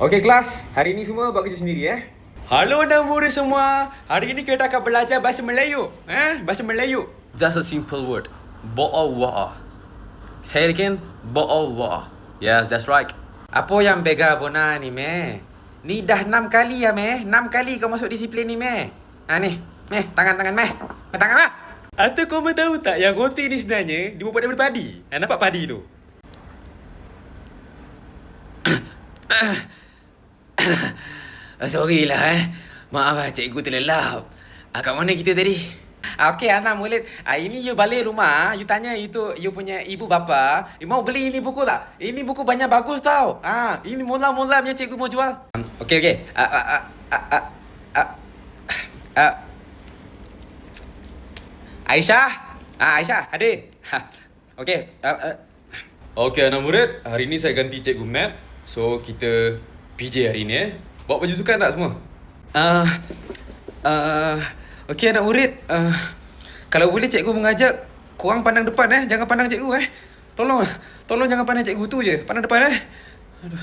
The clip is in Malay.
Okey kelas, hari ni semua buat kerja sendiri Halo anak murid semua. Hari ini kita akan belajar bahasa Melayu. Bahasa Melayu. Just a simple word. Bo'o-wo'o. Say it again. Bo'o-wo'o. Yes, that's right. Apa yang bega bona ni, meh? Ni dah 6 kali ya, meh. 6 kali kau masuk disiplin ni, meh. Ni. Meh, tangan, meh. Tangan lah. Atau kau tahu tak yang roti ni sebenarnya dibuat daripada padi? Nampak padi tu? Sorry lah Maaf lah cikgu terlelap. Kat mana kita tadi? Okey anak murid, ini you balik rumah, you tanya itu you punya ibu bapa, you mau beli ini buku tak? Ini buku banyak bagus tau. Ini mula-mula punya cikgu mau jual. Okey. Aisyah. Aisyah, adik. Okey. Okey anak murid, hari ni saya ganti cikgu math. So kita PJ hari ni Bawa baju sukan tak semua? Okey anak murid, kalau boleh cikgu mengajak korang pandang depan jangan pandang cikgu Tolong jangan pandang cikgu tu je, pandang depan Aduh,